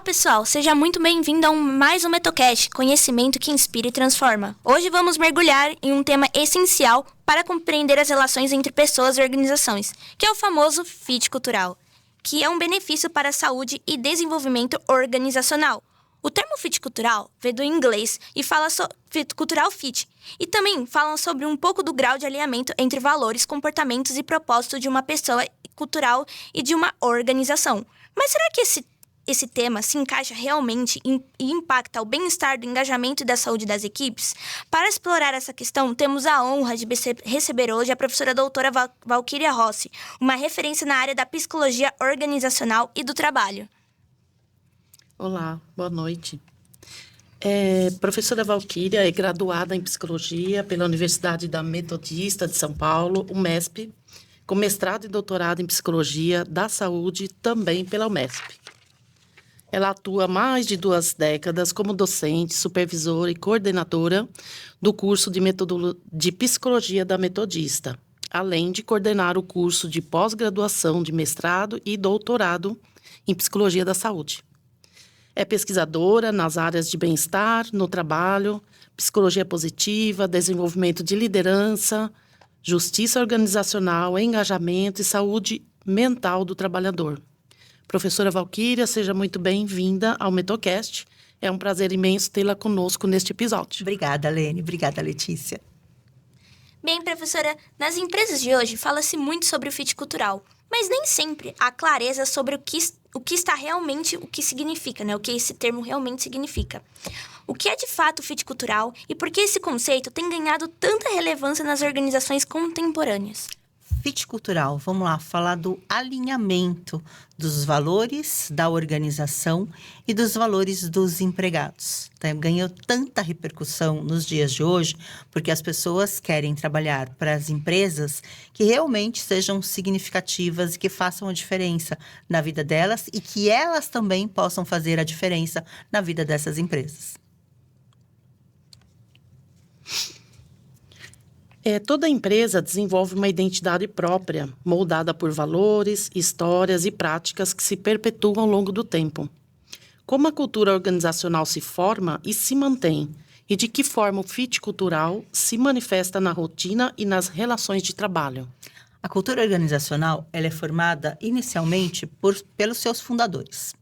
pessoal, seja muito bem-vindo a mais um Metocast, conhecimento que inspira e transforma. Hoje vamos mergulhar em um tema essencial para compreender as relações entre pessoas e organizações, que é o famoso fit cultural, que é um benefício para a saúde e desenvolvimento organizacional. O termo fit cultural vem do inglês e fala sobre cultural fit, e também falam sobre um pouco do grau de alinhamento entre valores, comportamentos e propósito de uma pessoa cultural e de uma organização. Mas será que esse tema se encaixa realmente e impacta o bem-estar do engajamento e da saúde das equipes? Para explorar essa questão, temos a honra de receber hoje a professora doutora Valquíria Rossi, uma referência na área da psicologia organizacional e do trabalho. Olá, boa noite. Professora Valquíria é graduada em psicologia pela Universidade da Metodista de São Paulo, UMESP, com mestrado e doutorado em psicologia da saúde também pela UMESP. Ela atua há mais de 2 décadas como docente, supervisora e coordenadora do curso de Psicologia da Metodista, além de coordenar o curso de pós-graduação de mestrado e doutorado em Psicologia da Saúde. É pesquisadora nas áreas de bem-estar, no trabalho, psicologia positiva, desenvolvimento de liderança, justiça organizacional, engajamento e saúde mental do trabalhador. Professora Valquíria, seja muito bem-vinda ao Metocast. É um prazer imenso tê-la conosco neste episódio. Obrigada, Lene. Obrigada, Letícia. Bem, professora, nas empresas de hoje fala-se muito sobre o fit cultural, mas nem sempre há clareza sobre o que está realmente, o que significa, né? O que esse termo realmente significa. O que é de fato o fit cultural e por que esse conceito tem ganhado tanta relevância nas organizações contemporâneas? Fit cultural, vamos lá, falar do alinhamento dos valores da organização e dos valores dos empregados. Ganhou tanta repercussão nos dias de hoje, porque as pessoas querem trabalhar para as empresas que realmente sejam significativas e que façam a diferença na vida delas e que elas também possam fazer a diferença na vida dessas empresas. Toda empresa desenvolve uma identidade própria, moldada por valores, histórias e práticas que se perpetuam ao longo do tempo. Como a cultura organizacional se forma e se mantém, e de que forma o fit cultural se manifesta na rotina e nas relações de trabalho? A cultura organizacional ela é formada inicialmente pelos seus fundadores.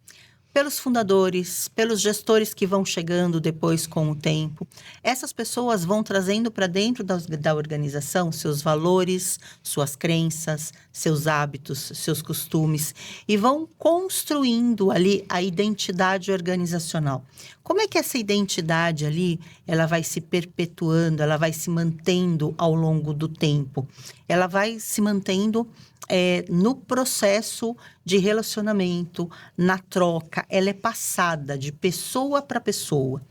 Pelos fundadores, pelos gestores que vão chegando depois com o tempo. Essas pessoas vão trazendo para dentro da organização seus valores, suas crenças, seus hábitos, seus costumes e vão construindo ali a identidade organizacional. Como é que essa identidade ali, ela vai se perpetuando, ela vai se mantendo ao longo do tempo? Ela vai se mantendo no processo de relacionamento, na troca, ela é passada de pessoa para pessoa.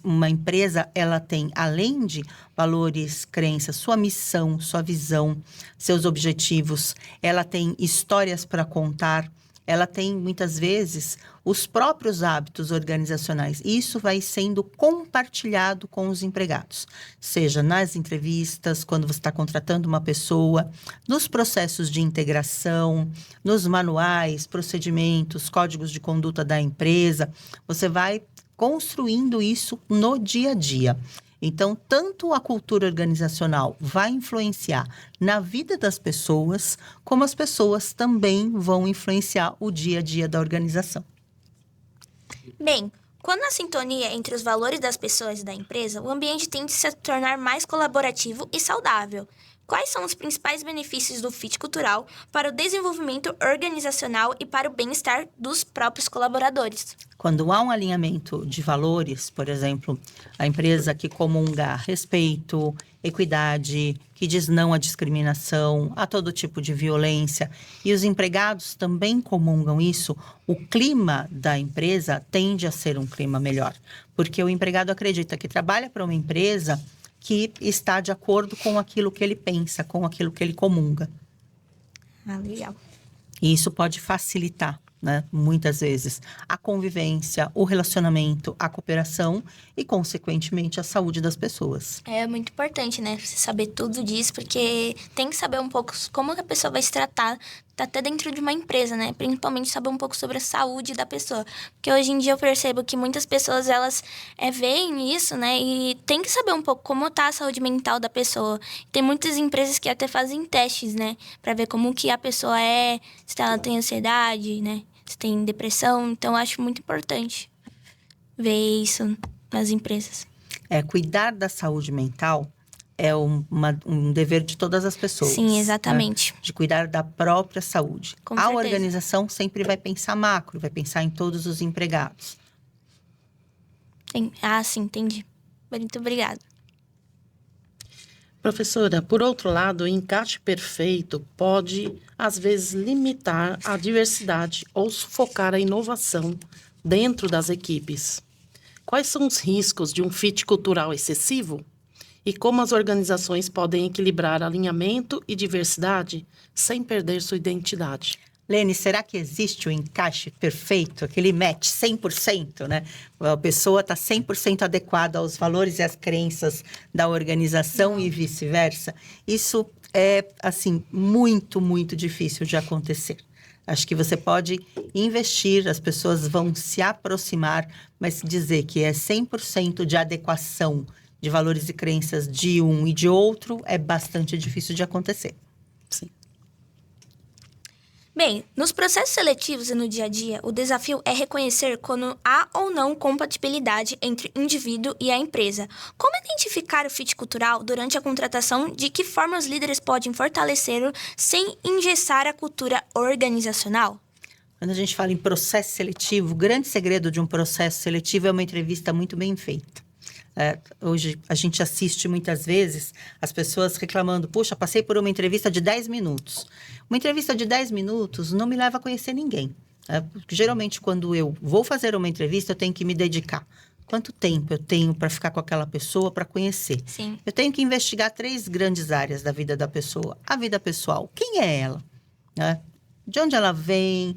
Uma empresa, ela tem, além de valores, crenças, sua missão, sua visão, seus objetivos, ela tem histórias para contar, ela tem, muitas vezes, os próprios hábitos organizacionais. E isso vai sendo compartilhado com os empregados. Seja nas entrevistas, quando você está contratando uma pessoa, nos processos de integração, nos manuais, procedimentos, códigos de conduta da empresa. Você vai construindo isso no dia a dia. Então, tanto a cultura organizacional vai influenciar na vida das pessoas, como as pessoas também vão influenciar o dia a dia da organização. Bem, quando há sintonia entre os valores das pessoas e da empresa, o ambiente tende a se tornar mais colaborativo e saudável. Quais são os principais benefícios do fit cultural para o desenvolvimento organizacional e para o bem-estar dos próprios colaboradores? Quando há um alinhamento de valores, por exemplo, a empresa que comunga respeito, equidade, que diz não à discriminação, a todo tipo de violência, e os empregados também comungam isso, o clima da empresa tende a ser um clima melhor, porque o empregado acredita que trabalha para uma empresa que está de acordo com aquilo que ele pensa, com aquilo que ele comunga. Legal. E isso pode facilitar, né, muitas vezes, a convivência, o relacionamento, a cooperação e, consequentemente, a saúde das pessoas. É muito importante, né, você saber tudo disso, porque tem que saber um pouco como a pessoa vai se tratar tá até dentro de uma empresa, né? Principalmente saber um pouco sobre a saúde da pessoa. Porque hoje em dia eu percebo que muitas pessoas, elas veem isso, né? E tem que saber um pouco como tá a saúde mental da pessoa. Tem muitas empresas que até fazem testes, né? Pra ver como que a pessoa é, se ela tem ansiedade, né? Se tem depressão. Então, eu acho muito importante ver isso nas empresas. Cuidar da saúde mental é um dever de todas as pessoas. Sim, exatamente. Né? De cuidar da própria saúde. Com a certeza. organização sempre vai pensar macro, vai pensar em todos os empregados. Sim, entendi. Muito obrigada. Professora, por outro lado, o encaixe perfeito pode, às vezes, limitar a diversidade ou sufocar a inovação dentro das equipes. Quais são os riscos de um fit cultural excessivo? E como as organizações podem equilibrar alinhamento e diversidade sem perder sua identidade? Lene, será que existe o encaixe perfeito, aquele match 100%, né? A pessoa está 100% adequada aos valores e às crenças da organização e vice-versa? Isso é, assim, muito, muito difícil de acontecer. Acho que você pode investir, as pessoas vão se aproximar, mas dizer que é 100% de adequação de valores e crenças de um e de outro é bastante difícil de acontecer. Sim. Bem, nos processos seletivos e no dia a dia, o desafio é reconhecer quando há ou não compatibilidade entre o indivíduo e a empresa. Como identificar o fit cultural durante a contratação? De que forma os líderes podem fortalecê-lo sem engessar a cultura organizacional? Quando a gente fala em processo seletivo, o grande segredo de um processo seletivo é uma entrevista muito bem feita. Hoje a gente assiste muitas vezes as pessoas reclamando: puxa, passei por uma entrevista de 10 minutos. Uma entrevista de 10 minutos não me leva a conhecer ninguém. Porque geralmente quando eu vou fazer uma entrevista eu tenho que me dedicar. Quanto tempo eu tenho para ficar com aquela pessoa, para conhecer? Sim. Eu tenho que investigar 3 grandes áreas da vida da pessoa. A vida pessoal, quem é ela? De onde ela vem?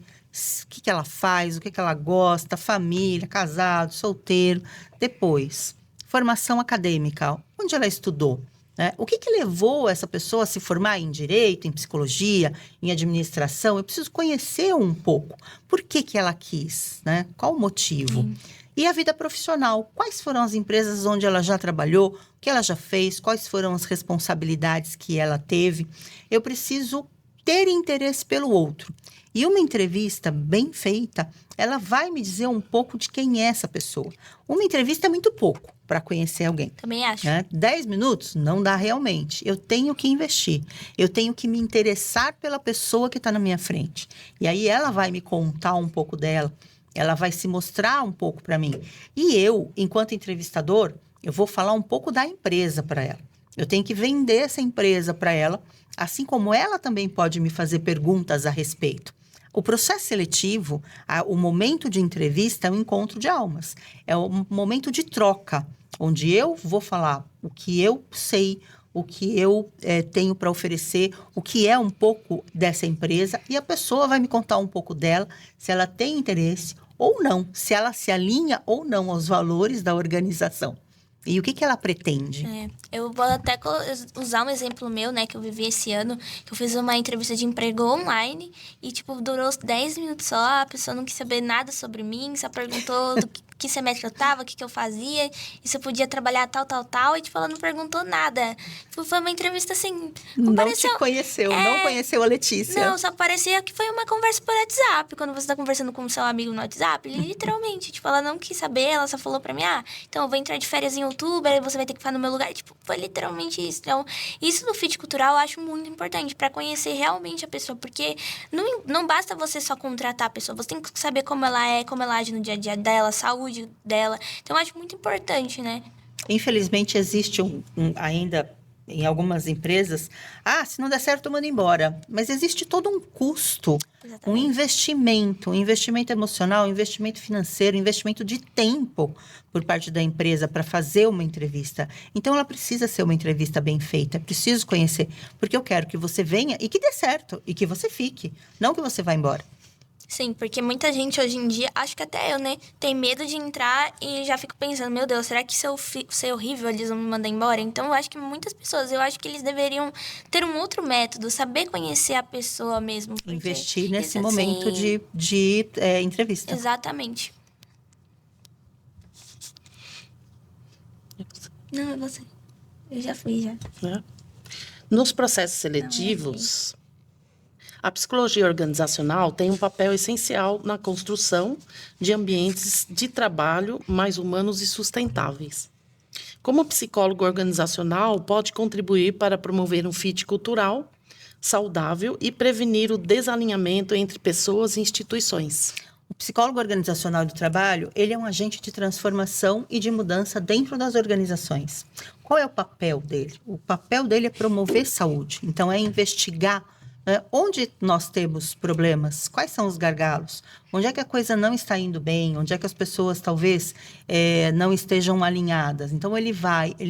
O que ela faz? O que ela gosta? Família, casado, solteiro. Depois, formação acadêmica, onde ela estudou, né? O que levou essa pessoa a se formar em direito, em psicologia, em administração? Eu preciso conhecer um pouco. Por que ela quis, né? Qual o motivo? Sim. E a vida profissional, quais foram as empresas onde ela já trabalhou, o que ela já fez, quais foram as responsabilidades que ela teve? Eu preciso ter interesse pelo outro. E uma entrevista bem feita, ela vai me dizer um pouco de quem é essa pessoa. Uma entrevista é muito pouco para conhecer alguém. Também acho. 10 minutos não dá realmente. Eu tenho que investir. Eu tenho que me interessar pela pessoa que está na minha frente. E aí ela vai me contar um pouco dela. Ela vai se mostrar um pouco para mim. E eu, enquanto entrevistador, eu vou falar um pouco da empresa para ela. Eu tenho que vender essa empresa para ela, assim como ela também pode me fazer perguntas a respeito. O processo seletivo, o momento de entrevista é um encontro de almas. É um momento de troca, onde eu vou falar o que eu sei, o que eu tenho para oferecer, o que é um pouco dessa empresa, e a pessoa vai me contar um pouco dela, se ela tem interesse ou não, se ela se alinha ou não aos valores da organização. E o que ela pretende? Eu vou até usar um exemplo meu, né, que eu vivi esse ano, que eu fiz uma entrevista de emprego online e, durou 10 minutos só, a pessoa não quis saber nada sobre mim, só perguntou do que semestre eu tava, o que eu fazia, e se eu podia trabalhar tal, e, ela não perguntou nada. Foi uma entrevista, assim... Não pareceu, te conheceu, não conheceu a Letícia. Não, só parecia que foi uma conversa por WhatsApp. Quando você tá conversando com o seu amigo no WhatsApp, literalmente, ela não quis saber, ela só falou pra mim, então eu vou entrar de férias em outubro, aí você vai ter que ficar no meu lugar. Foi literalmente isso. Então, isso no fit cultural eu acho muito importante pra conhecer realmente a pessoa, porque não basta você só contratar a pessoa, você tem que saber como ela é, como ela age no dia a dia dela, saúde dela. Então, eu acho muito importante, né? Infelizmente, existe ainda em algumas empresas, se não der certo, eu mando embora. Mas existe todo um custo, um investimento emocional, um investimento financeiro, um investimento de tempo por parte da empresa para fazer uma entrevista. Então, ela precisa ser uma entrevista bem feita, preciso conhecer, porque eu quero que você venha e que dê certo, e que você fique, não que você vá embora. Sim, porque muita gente hoje em dia, acho que até eu, né, tem medo de entrar e já fico pensando, meu Deus, será que se eu ser horrível, eles vão me mandar embora? Então, eu acho que muitas pessoas, eu acho que eles deveriam ter um outro método, saber conhecer a pessoa mesmo. Porque, Investir nesse assim, momento de entrevista. Exatamente. Não, é você. Eu já fui, já. Né? Nos processos seletivos, a psicologia organizacional tem um papel essencial na construção de ambientes de trabalho mais humanos e sustentáveis. Como psicólogo organizacional, pode contribuir para promover um fit cultural saudável e prevenir o desalinhamento entre pessoas e instituições. O psicólogo organizacional do trabalho, ele é um agente de transformação e de mudança dentro das organizações. Qual é o papel dele? O papel dele é promover saúde. Então, é investigar onde nós temos problemas, quais são os gargalos, onde é que a coisa não está indo bem, onde é que as pessoas talvez não estejam alinhadas. Então, ele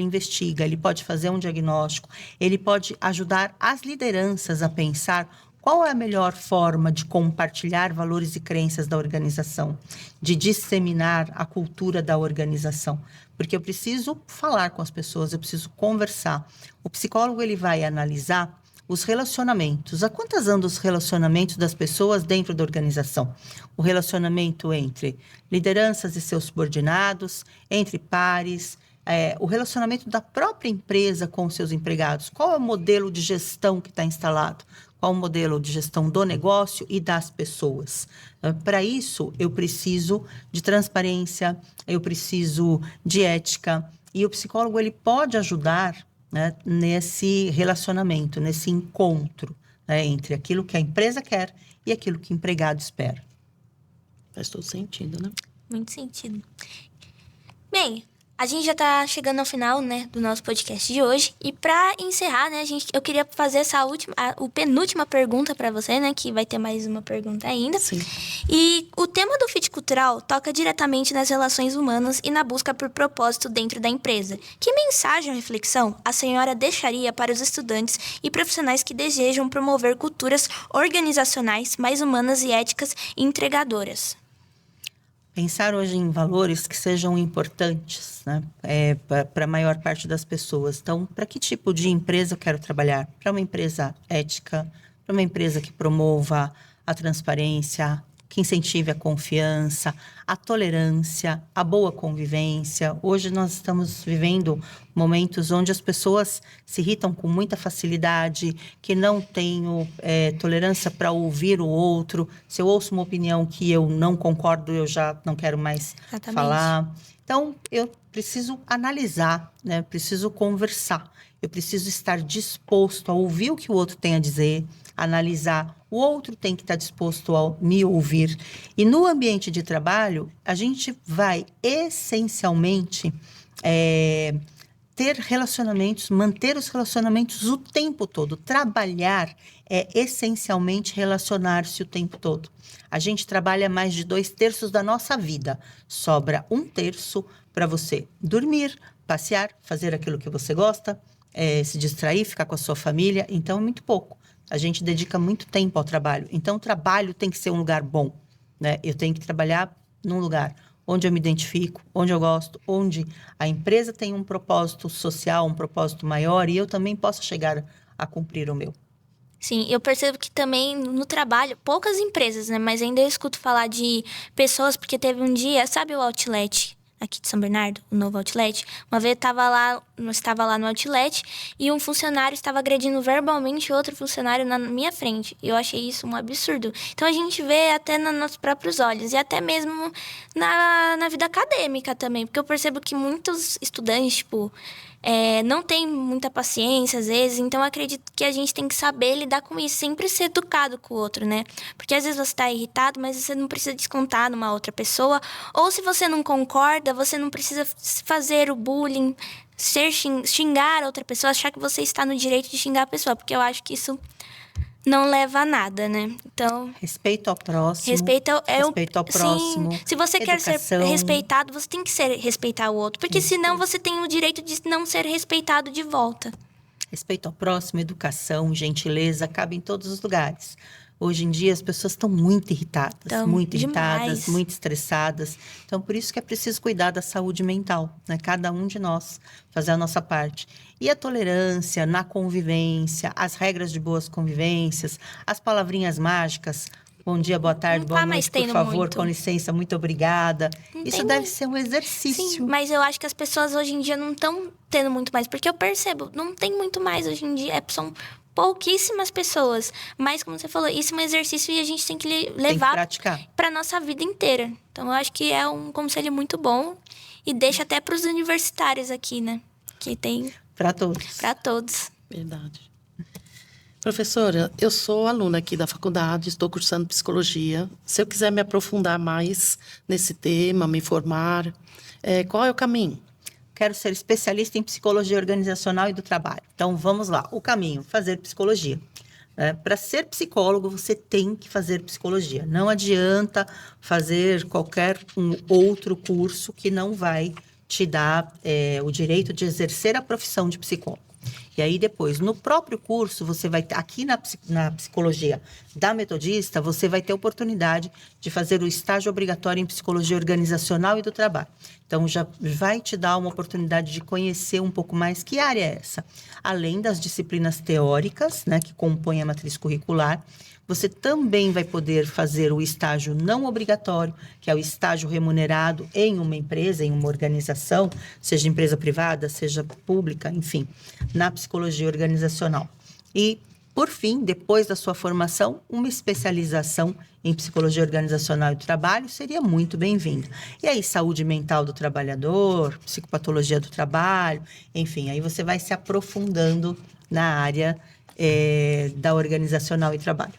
investiga, ele pode fazer um diagnóstico, ele pode ajudar as lideranças a pensar qual é a melhor forma de compartilhar valores e crenças da organização, de disseminar a cultura da organização? Porque eu preciso falar com as pessoas, eu preciso conversar. O psicólogo, ele vai analisar os relacionamentos. Há quantas andam os relacionamentos das pessoas dentro da organização? O relacionamento entre lideranças e seus subordinados, entre pares, o relacionamento da própria empresa com os seus empregados. Qual é o modelo de gestão que está instalado? Qual o modelo de gestão do negócio e das pessoas? Para isso, eu preciso de transparência, eu preciso de ética. E o psicólogo, ele pode ajudar, né, nesse relacionamento, nesse encontro, né, entre aquilo que a empresa quer e aquilo que o empregado espera. Faz todo sentido, né? Muito sentido. Bem, a gente já está chegando ao final, né, do nosso podcast de hoje. E para encerrar, né, eu queria fazer a penúltima pergunta para você, né, que vai ter mais uma pergunta ainda. Sim. E o tema do Fit Cultural toca diretamente nas relações humanas e na busca por propósito dentro da empresa. Que mensagem ou reflexão a senhora deixaria para os estudantes e profissionais que desejam promover culturas organizacionais mais humanas e éticas e entregadoras? Pensar hoje em valores que sejam importantes, né, para a maior parte das pessoas. Então, para que tipo de empresa eu quero trabalhar? Para uma empresa ética, para uma empresa que promova a transparência, que incentive a confiança, a tolerância, a boa convivência. Hoje nós estamos vivendo momentos onde as pessoas se irritam com muita facilidade, que não tenho tolerância para ouvir o outro. Se eu ouço uma opinião que eu não concordo, eu já não quero mais falar. Então, eu preciso analisar, né? Preciso conversar. Eu preciso estar disposto a ouvir o que o outro tem a dizer, analisar. O outro tem que estar disposto a me ouvir. E no ambiente de trabalho, a gente vai essencialmente ter relacionamentos, manter os relacionamentos o tempo todo. Trabalhar é essencialmente relacionar-se o tempo todo. A gente trabalha mais de 2/3 da nossa vida. Sobra 1/3 para você dormir, passear, fazer aquilo que você gosta, se distrair, ficar com a sua família. Então, é muito pouco. A gente dedica muito tempo ao trabalho. Então, o trabalho tem que ser um lugar bom, né? Eu tenho que trabalhar num lugar onde eu me identifico, onde eu gosto, onde a empresa tem um propósito social, um propósito maior, e eu também possa chegar a cumprir o meu. Sim, eu percebo que também no trabalho, poucas empresas, né? Mas ainda eu escuto falar de pessoas, porque teve um dia, sabe o Outlet aqui de São Bernardo, o novo Outlet? Uma vez eu estava lá no Outlet e um funcionário estava agredindo verbalmente outro funcionário na minha frente. Eu achei isso um absurdo. Então a gente vê até nos nossos próprios olhos e até mesmo na vida acadêmica também, porque eu percebo que muitos estudantes, tipo, não tem muita paciência às vezes, então eu acredito que a gente tem que saber lidar com isso, sempre ser educado com o outro, né? Porque às vezes você tá irritado, mas você não precisa descontar numa outra pessoa, ou se você não concorda, você não precisa fazer o bullying, xingar a outra pessoa, achar que você está no direito de xingar a pessoa, porque eu acho que isso não leva a nada, né? Então, respeito ao próximo. Respeito ao próximo. Sim. Se você quer ser respeitado, você tem que respeitar o outro. Porque senão você tem o direito de não ser respeitado de volta. Respeito ao próximo, educação, gentileza, cabe em todos os lugares. Hoje em dia as pessoas estão muito irritadas, Então, muito irritadas, demais. muito estressadas. Então, por isso que é preciso cuidar da saúde mental, né? Cada um de nós fazer a nossa parte. E a tolerância na convivência, as regras de boas convivências, as palavrinhas mágicas. Bom dia, boa tarde, Não boa tá mais noite, por tendo favor, muito. com licença, muito obrigada. Não Isso tem deve mais. ser um exercício. Sim, mas eu acho que as pessoas hoje em dia não estão tendo muito mais, porque eu percebo, não tem muito mais hoje em dia, são pouquíssimas pessoas. Mas, como você falou, isso é um exercício e a gente tem que Tem que levar praticar. para nossa vida inteira. Então, eu acho que é um conselho muito bom e deixa até para os universitários aqui, né? Que tem Para todos. para todos. Verdade. Professora, eu sou aluna aqui da faculdade, estou cursando psicologia. Se eu quiser me aprofundar mais nesse tema, me formar, qual é o caminho? Quero ser especialista em psicologia organizacional e do trabalho. Então, vamos lá. O caminho, fazer psicologia. Para ser psicólogo, você tem que fazer psicologia. Não adianta fazer qualquer outro curso que não vai te dar o direito de exercer a profissão de psicólogo. E aí, depois, no próprio curso, você vai ter, aqui na psicologia da Metodista, você vai ter a oportunidade de fazer o estágio obrigatório em psicologia organizacional e do trabalho. Então, já vai te dar uma oportunidade de conhecer um pouco mais que área é essa. Além das disciplinas teóricas, né, que compõem a matriz curricular, você também vai poder fazer o estágio não obrigatório, que é o estágio remunerado em uma empresa, em uma organização, seja empresa privada, seja pública, enfim, na psicologia organizacional. E, por fim, depois da sua formação, uma especialização em psicologia organizacional e do trabalho seria muito bem-vinda. E aí, saúde mental do trabalhador, psicopatologia do trabalho, enfim, aí você vai se aprofundando na área da organizacional e trabalho.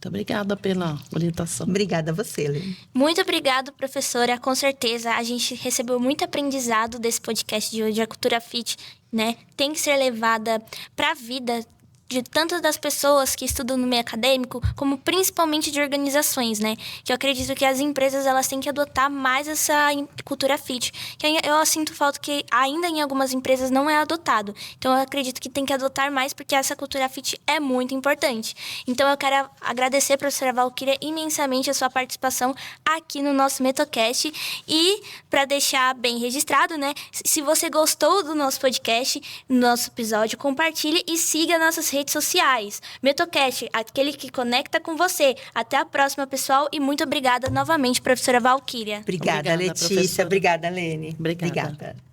Muito obrigada pela orientação. Obrigada a você, Lene. Muito obrigado, professora. Com certeza, a gente recebeu muito aprendizado desse podcast de hoje. A cultura fit, né, tem que ser levada para a vida de tantas das pessoas que estudam no meio acadêmico, como principalmente de organizações, né? Que eu acredito que as empresas, elas têm que adotar mais essa cultura fit. Que eu sinto falta que ainda em algumas empresas não é adotado. Então, eu acredito que tem que adotar mais, porque essa cultura fit é muito importante. Então, eu quero agradecer, professora Valquíria, imensamente a sua participação aqui no nosso Metocast. E, para deixar bem registrado, né? Se você gostou do nosso podcast, do nosso episódio, compartilhe e siga nossas redes sociais. Metocast, aquele que conecta com você. Até a próxima, pessoal, e muito obrigada novamente, professora Valquíria. Obrigada, Letícia. professora. Obrigada, Lene. Obrigada. Obrigada.